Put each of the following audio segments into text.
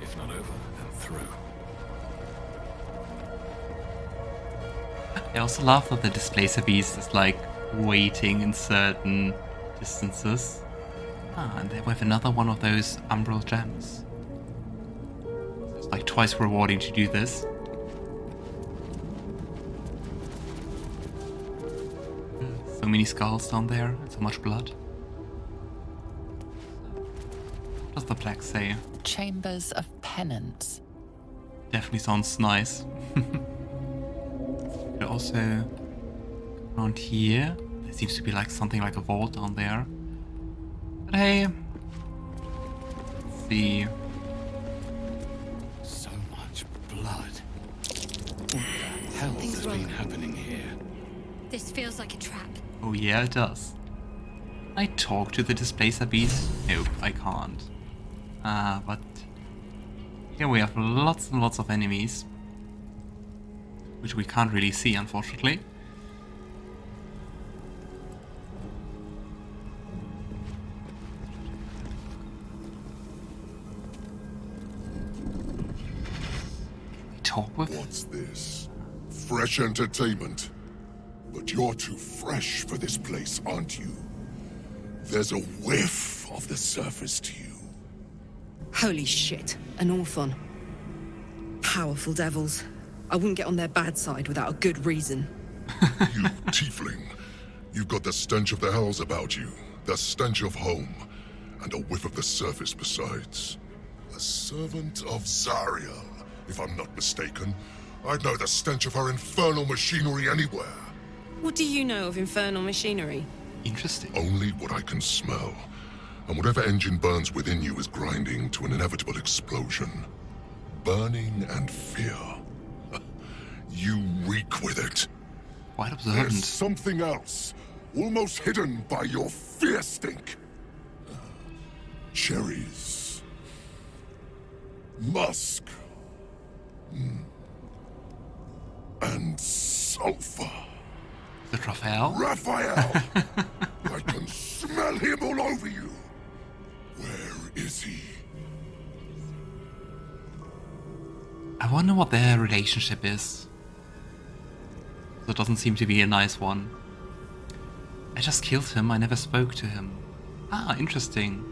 if not over and through. I also love that the Displacer Beast is like waiting in certain distances. And they have another one of those Umbral gems. It's like twice rewarding to do this. So many skulls down there, and so much blood. What does the plaque say? Chambers of Penance. Definitely sounds nice. But also around here, there seems to be like something like a vault down there. But hey, let's see. So much blood. What the hell has been happening here? This feels like a trap. Oh yeah, it does. Can I talk to the Displacer Beast? Nope, I can't. But here we have lots and lots of enemies, which we can't really see, unfortunately. Talk with? What's this? Fresh entertainment? But you're too fresh for this place, aren't you? There's a whiff of the surface to you. Holy shit, an orphan. Powerful devils. I wouldn't get on their bad side without a good reason. You tiefling. You've got the stench of the hells about you, the stench of home, and a whiff of the surface besides. A servant of Zariel, if I'm not mistaken. I'd know the stench of her infernal machinery anywhere. What do you know of infernal machinery? Interesting. Only what I can smell. And whatever engine burns within you is grinding to an inevitable explosion. Burning and fear. You reek with it. Quite observant. There's something else, almost hidden by your fear stink. Cherries. Musk. And sulfur. Is it Raphael? Raphael! I can smell him all over you. Where is he? I wonder what their relationship is. That doesn't seem to be a nice one. I just killed him, I never spoke to him. Ah, interesting.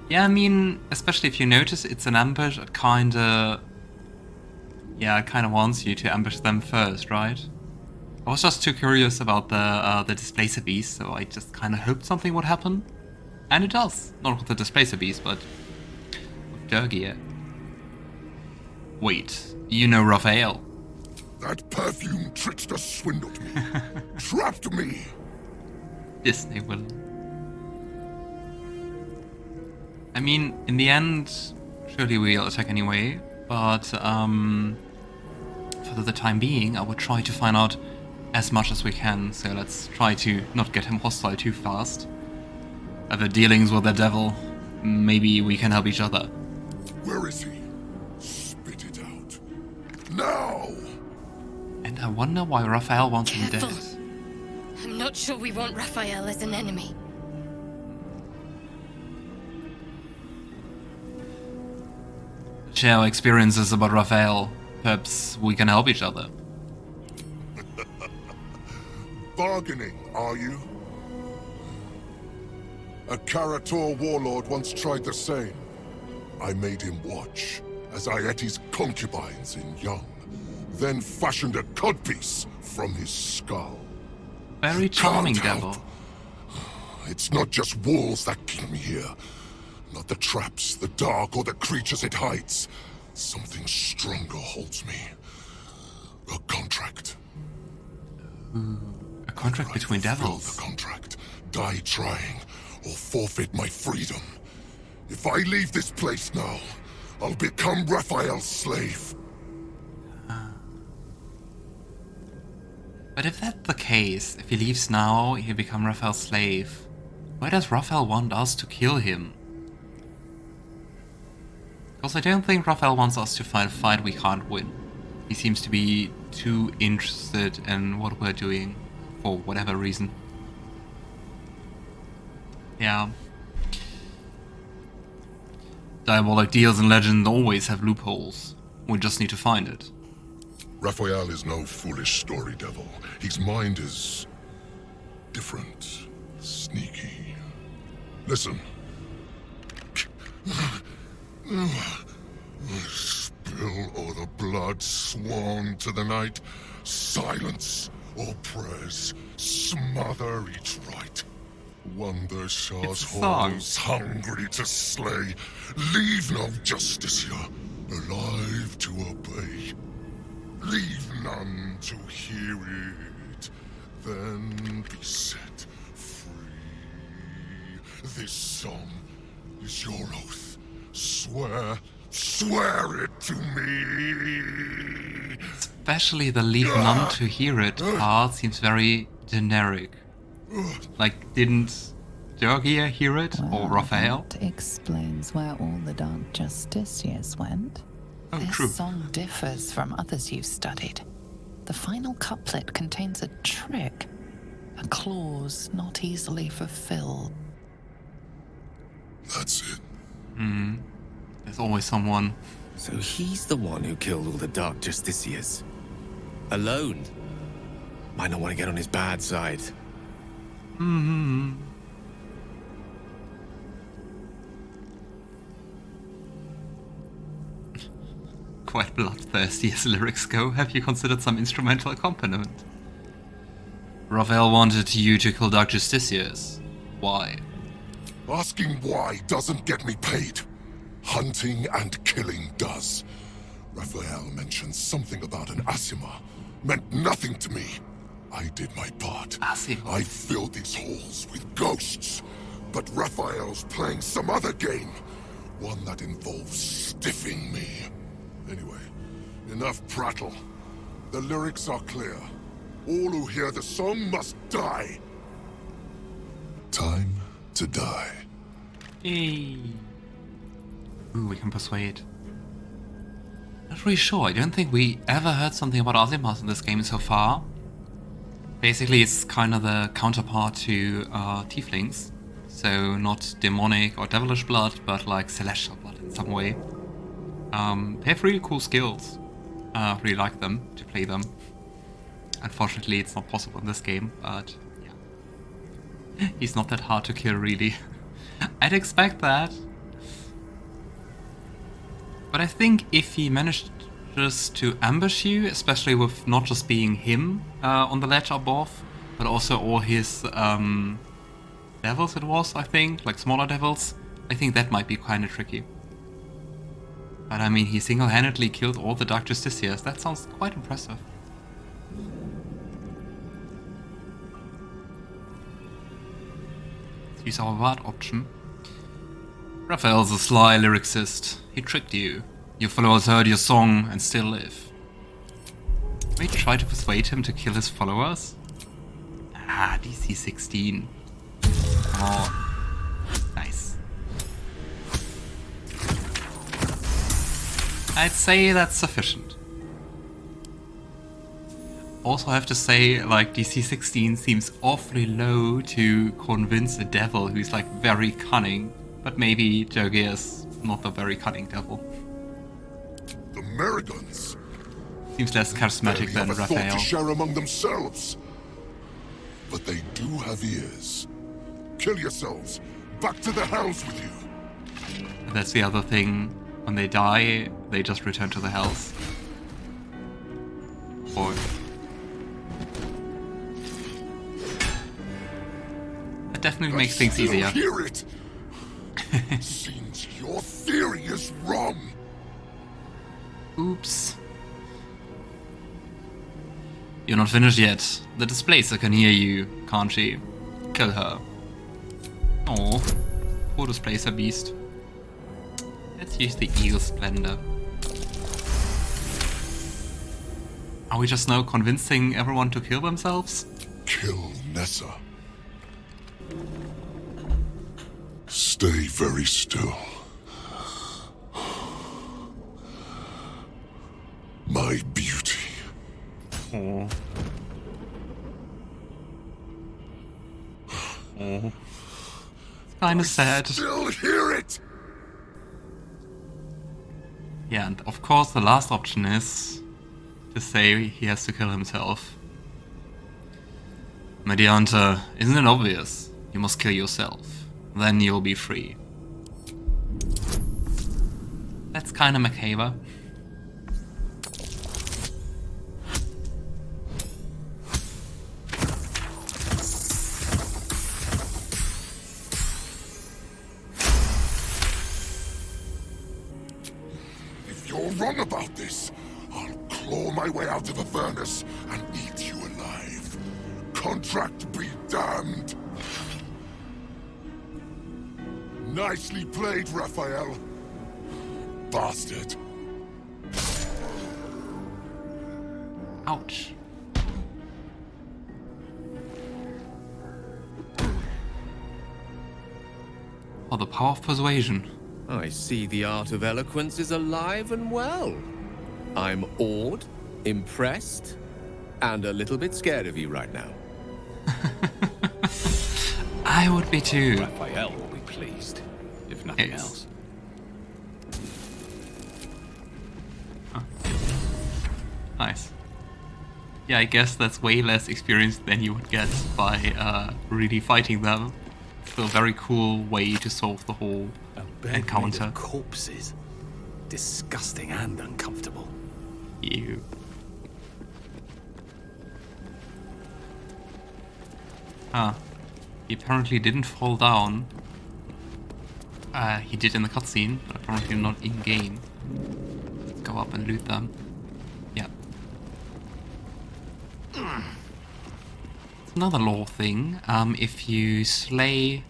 Yeah, I mean, especially if you notice it's an ambush, it kinda... Yeah, it kinda wants you to ambush them first, right? I was just too curious about the Displacer Beast, so I just kinda hoped something would happen. And it does. Not with the Displacer Beast, but with Yurgir. Wait, you know Raphael? That perfume trickster swindled me. Trapped me. Disney will. I mean, in the end, surely we'll attack anyway, but for the time being, I would try to find out as much as we can, so let's try to not get him hostile too fast. Other dealings with the devil, maybe we can help each other. Where is he? Spit it out. Now! And I wonder why Raphael wants him dead. I'm not sure we want Raphael as an enemy. Share our experiences about Raphael. Perhaps we can help each other. Bargaining, are you? A Karator warlord once tried the same. I made him watch as I ate his concubines in young, then fashioned a codpiece from his skull. Very charming Can't devil. help. It's not just walls that keep me here. Not the traps, the dark, or the creatures it hides. Something stronger holds me. A contract. A contract between Fulfill devils. the contract, die trying, or forfeit my freedom. If I leave this place now, I'll become Raphael's slave. But if that's the case, if he leaves now, he'll become Raphael's slave. Why does Raphael want us to kill him? Because I don't think Raphael wants us to fight a fight we can't win. He seems to be too interested in what we're doing, for whatever reason. Yeah. Diabolic deals in legend always have loopholes. We just need to find it. Raphael is no foolish story devil. His mind is different, sneaky. Listen. Spill all the blood sworn to the night. Silence all prayers. Smother each rite. Wonder Shar's halls hungry to slay. Leave no justice here, alive to obey. Leave none to hear it, then be set free. This song is your oath. Swear it to me. Especially the leave none to hear it part seems very generic. Like, didn't Yurgir hear it, or Raphael? That explains where all the Dark Justiciars went. Oh, this true. song differs from others you've studied. The final couplet contains a trick, a clause not easily fulfilled. That's it. There's always someone. So he's the one who killed all the Dark Justiciars. Alone. Might not want to get on his bad side. Quite bloodthirsty as lyrics go. Have you considered some instrumental accompaniment? Raphael wanted you to kill Dark Justiciars. Why? Asking why doesn't get me paid. Hunting and killing does. Raphael mentioned something about an Asima. Meant nothing to me. I did my part. Asima? I filled these halls with ghosts. But Raphael's playing some other game. One that involves stiffing me. Anyway, enough prattle. The lyrics are clear. All who hear the song must die. Time to die. Yay. Ooh, we can persuade. Not really sure. I don't think we ever heard something about Azimuth in this game so far. Basically, it's kind of the counterpart to Tieflings. So not demonic or devilish blood, but like celestial blood in some way. They have really cool skills. Really like them, to play them. Unfortunately, it's not possible in this game, but yeah. He's not that hard to kill, really. I'd expect that. But I think if he managed just to ambush you, especially with not just being him on the ledge above, but also all his devils it was, I think, like smaller devils, I think that might be kind of tricky. But I mean, he single-handedly killed all the Dark Justiciars. That sounds quite impressive. Let's use our ward option. Raphael's a sly lyricist. He tricked you. Your followers heard your song and still live. May try to persuade him to kill his followers? Ah, DC 16. Come on. Nice. I'd say that's sufficient. Also, I have to say, like, DC 16 seems awfully low to convince a devil who's, like, very cunning. But maybe Yurgir is not a very cunning devil. The Merigans Seems less charismatic than have a thought Raphael. to share among themselves. But they do have ears. Kill yourselves. Back to the hells with you. That's the other thing. When they die, they just return to the hells. Or... that definitely makes things easier. Hear it. Seems your theory is wrong. Oops. You're not finished yet. The Displacer can hear you, can't she? Kill her. Oh, poor Displacer beast. Let's use the Eel Splendor. Are we just now convincing everyone to kill themselves? Kill Nessa. Stay very still. My beauty. Oh. Oh. Kinda sad. Still hear it. Yeah, and of course the last option is to say he has to kill himself. My dear hunter, isn't it obvious? You must kill yourself. Then you'll be free. That's kinda macabre. If you're wrong about this, I'll claw my way out of the furnace and eat you alive. Contract be damned. Nicely played, Raphael. Bastard. Ouch. Oh, the power of persuasion. I see the art of eloquence is alive and well. I'm awed, impressed, and a little bit scared of you right now. I would be too. Raphael will be pleased, if nothing Yes. else. Nice. Yeah, I guess that's way less experience than you would get by really fighting them. Still a very cool way to solve the whole A bed encounter. made of corpses. Disgusting and uncomfortable. You. Ah, he apparently didn't fall down. He did in the cutscene, but apparently not in game. Let's go up and loot them. Yeah. It's another lore thing. If you slay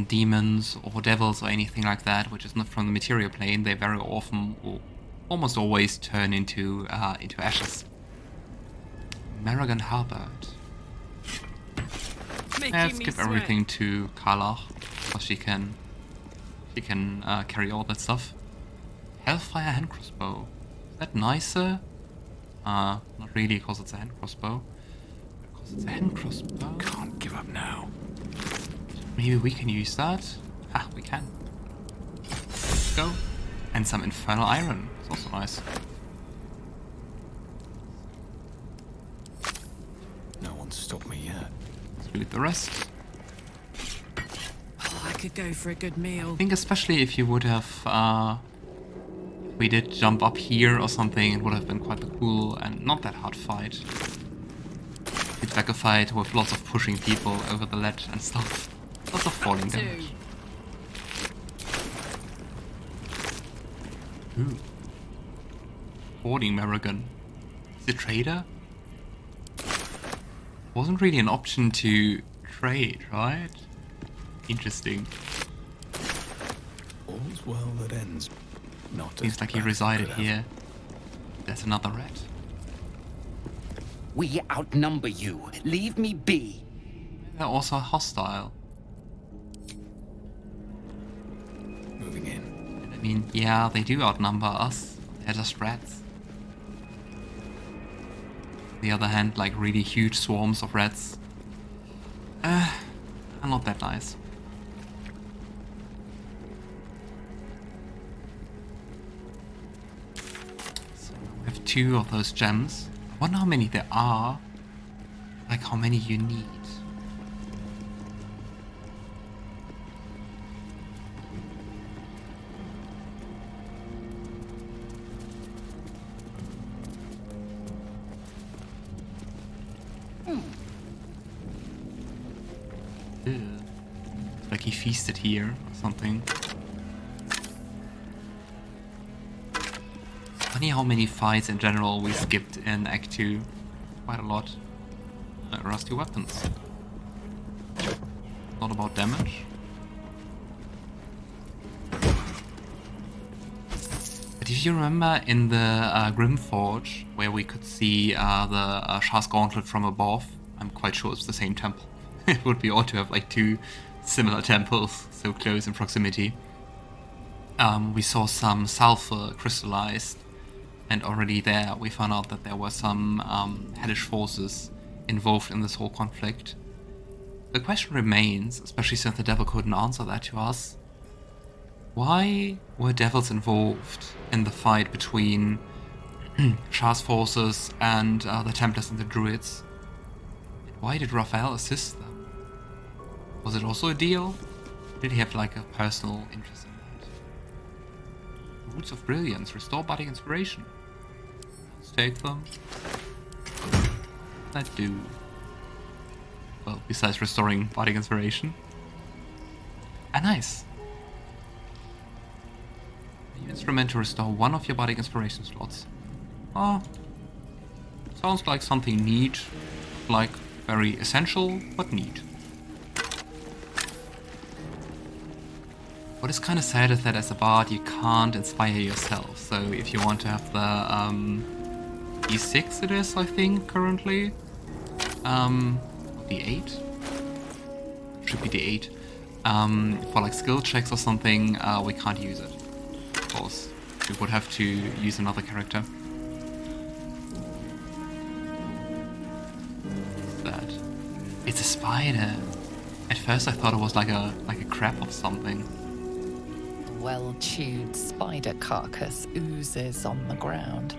demons or devils or anything like that, which is not from the material plane, they very often or almost always turn into ashes. Maragon Halberd. Let's give everything to Karlach, because she can carry all that stuff. Hellfire hand crossbow. Is that nicer? Not really, because it's a hand crossbow. Because it's a hand crossbow. Can't give up now. Maybe we can use that. Ah, we can. Let's go. And some infernal iron. It's also nice. No one's stopped me yet. Let's loot the rest. Oh, I could go for a good meal. I think especially if you would have, if we did jump up here or something, it would have been quite a cool and not that hard fight. It's like a fight with lots of pushing people over the ledge and stuff. Lots of falling damage. Ooh. Boarding Maragon. Is it trader? Wasn't really an option to trade, right? Interesting. All's well that ends. Not Seems as like he bad as resided could have. here. There's another rat. We outnumber you. Leave me be. They're also hostile. Moving in. And I mean, yeah, they do outnumber us. They're just rats. On the other hand, like really huge swarms of rats. Are not that nice. So we have 2 of those gems. I wonder how many there are. Like how many you need. Ew. Like he feasted here or something. Funny how many fights in general we skipped in Act 2. Quite a lot. Rusty weapons. Not about damage. But if you remember in the Grimforge, where we could see the Shar's Gauntlet from above, I'm quite sure it's the same temple. It would be odd to have like 2 similar temples so close in proximity. We saw some sulfur crystallized, and already there we found out that there were some hellish forces involved in this whole conflict. The question remains, especially since the devil couldn't answer that to us, Why were devils involved in the fight between Shar's forces and the Templars and the druids? Why did Raphael assist them? Was it also a deal? Did he have like a personal interest in that? Roots of Brilliance, restore bardic inspiration. Let's take them. That do. Well, besides restoring bardic inspiration. Ah, nice. New instrument to restore one of your bardic inspiration slots. Oh, sounds like something neat, like very essential, but neat. What is kind of sad is that as a bard you can't inspire yourself, so if you want to have the D6 it is, I think, currently. D8? Should be D8. For like skill checks or something, we can't use it. Of course, we would have to use another character. That. It's a spider. At first I thought it was like a crab or something. Well-chewed spider carcass oozes on the ground.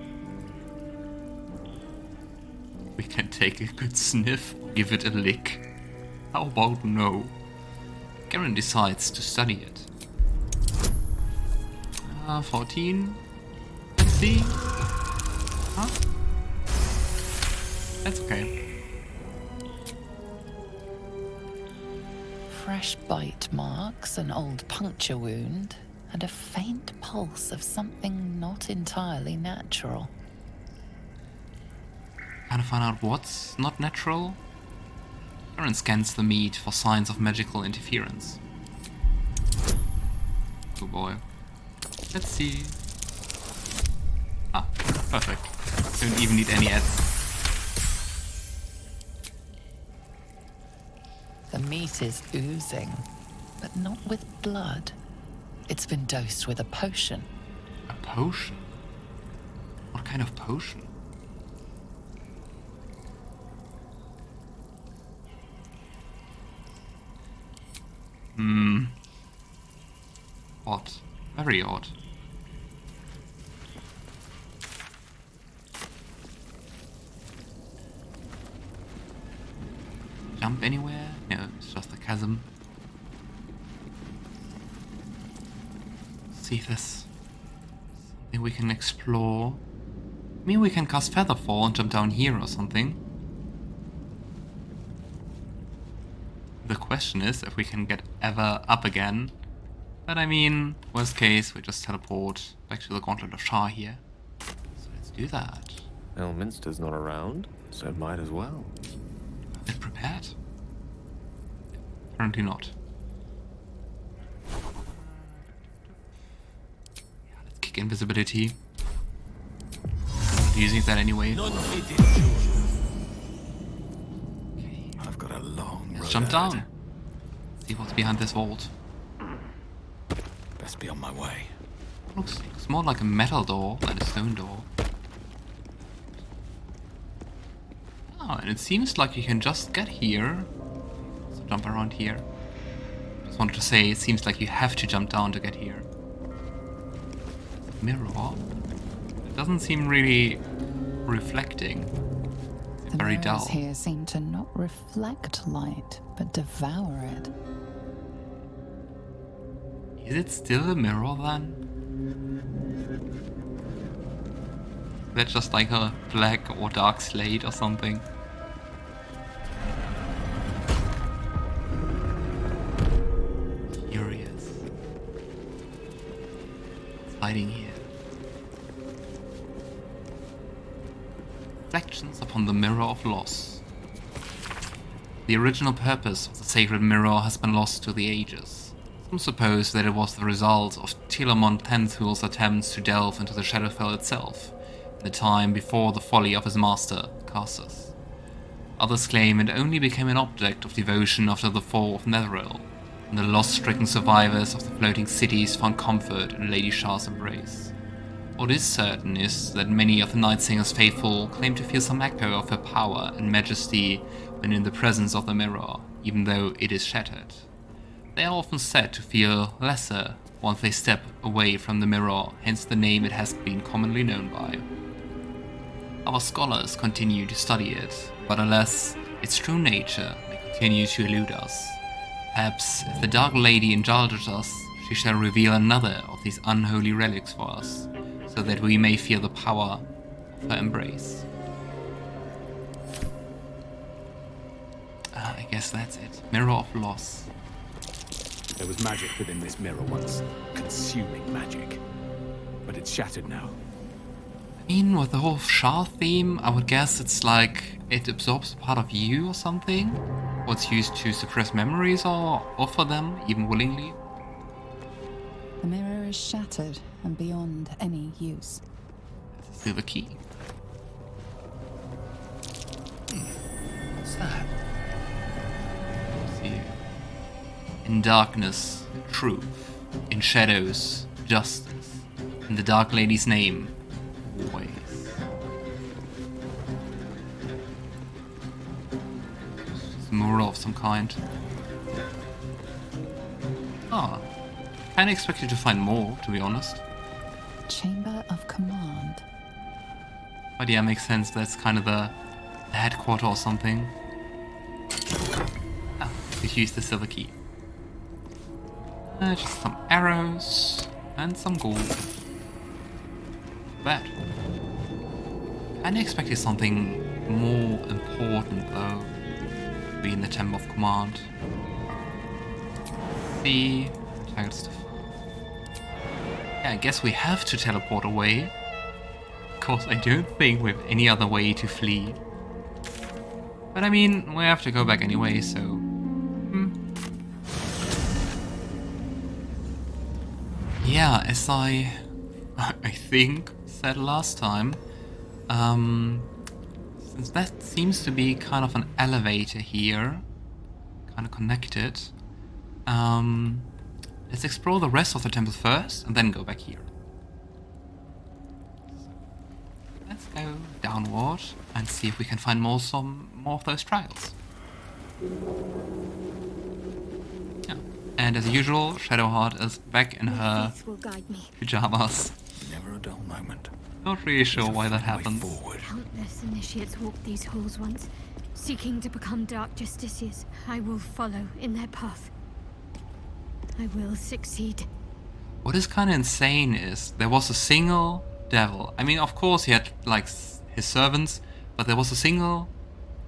We can take a good sniff, give it a lick. How about no? Garon decides to study it. 14. Let's see. Huh? That's okay. Fresh bite marks, an old puncture wound, and a faint pulse of something not entirely natural. Trying to find out what's not natural? Garon scans the meat for signs of magical interference. Oh boy. Let's see. Ah, perfect. Don't even need any ads. The meat is oozing, but not with blood. It's been dosed with a potion. A potion? What kind of potion? Odd. Very odd. Jump anywhere? No, it's just a chasm. See if there's something we can explore. I mean, we can cast Featherfall and jump down here or something. The question is if we can get ever up again. But I mean, worst case, we just teleport back to the Gauntlet of Shar here. So let's do that. Well, Minster's not around, so it might as well. Bit prepared? Apparently not. Yeah, let's kick invisibility. Not using that anyway. Okay. I've got a long Let's jump down. See what's behind this vault. Best be on my way. Looks more like a metal door than a stone door. Oh, and it seems like you can just get here. So jump around here. Just wanted to say, it seems like you have to jump down to get here. Mirror. It doesn't seem really reflecting. It's very The dull. mirrors here seem to not reflect light, but devour it. Is it still a mirror then? Is that just like a black or dark slate or something? Curious. It's hiding here. Reflections upon the Mirror of Loss. The original purpose of the sacred mirror has been lost to the ages. Some suppose that it was the result of Telamon Tenthul's attempts to delve into the Shadowfell itself, in the time before the folly of his master, Karsus. Others claim it only became an object of devotion after the fall of Netheril, and the lost-stricken survivors of the floating cities found comfort in Lady Shar's embrace. What is certain is that many of the Night Singer's faithful claim to feel some echo of her power and majesty when in the presence of the mirror, even though it is shattered. They are often said to feel lesser once they step away from the mirror, hence the name it has been commonly known by. Our scholars continue to study it, but alas, its true nature may continue to elude us. Perhaps, if the Dark Lady indulges us, she shall reveal another of these unholy relics for us, so that we may feel the power of her embrace. I guess that's it. Mirror of Loss. There was magic within this mirror once. Consuming magic. But it's shattered now. I mean, with the whole Shar theme, I would guess it's like it absorbs a part of you or something. Or it's used to suppress memories or offer them, even willingly. The mirror is shattered and beyond any use. That's a silver key. What's that? Let's see. In darkness, truth. In shadows, justice. In the Dark Lady's name, always. It's a mural of some kind. Ah. I expected to find more, to be honest. Chamber of Command. But yeah, makes sense. That's kind of the headquarter or something. Ah, let's use the silver key. Just some arrows and some gold. That. I expected something more important though. To be in the Chamber of Command. The target stuff. Yeah, I guess we have to teleport away. Of course, I don't think we have any other way to flee. But I mean, we have to go back anyway, so... Yeah, as I think said last time, since that seems to be kind of an elevator here, kind of connected, let's explore the rest of the temple first, and then go back here. So, let's go downward and see if we can find more of those trials. Yeah. And as usual, Shadowheart is back in her Faith will guide me. pajamas. Never a dull moment. Not really sure why that Way happens. forward. Countless initiates walked these halls once, seeking to become Dark Justiciars. I will follow in their path. I will succeed. What is kind of insane is there was a single devil. I mean, of course he had like his servants, but there was a single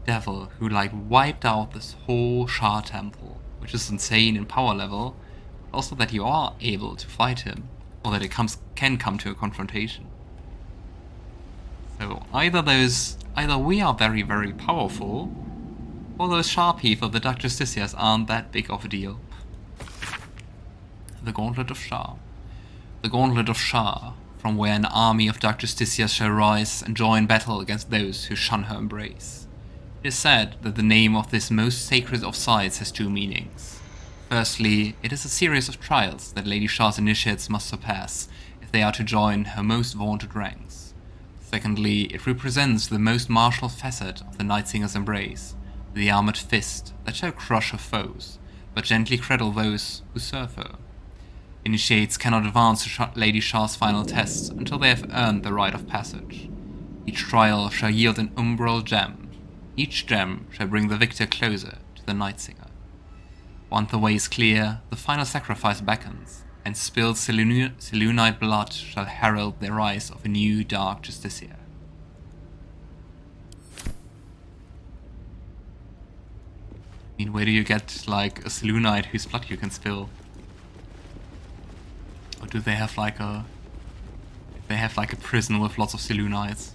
devil who like wiped out this whole Shar temple, which is insane in power level. Also that you are able to fight him, or that it can come to a confrontation. So either we are very, very powerful, or those Shar people, the Dark Justiciars, aren't that big of a deal. The Gauntlet of Shar. The Gauntlet of Shar, from where an army of Dark Justiciars shall rise and join battle against those who shun her embrace. It is said that the name of this most sacred of sites has two meanings. Firstly, it is a series of trials that Lady Shar's initiates must surpass if they are to join her most vaunted ranks. Secondly, it represents the most martial facet of the Night Singer's embrace, the armored fist that shall crush her foes, but gently cradle those who serve her. Initiates cannot advance to Lady Shar's final test until they have earned the rite of passage. Each trial shall yield an umbral gem. Each gem shall bring the victor closer to the Night Singer. Once the way is clear, the final sacrifice beckons, and spilled Selûnite blood shall herald the rise of a new Dark Justiciar. I mean, where do you get, like, a Selûnite whose blood you can spill? Or do they have like a... They have like a prison with lots of Selûnites?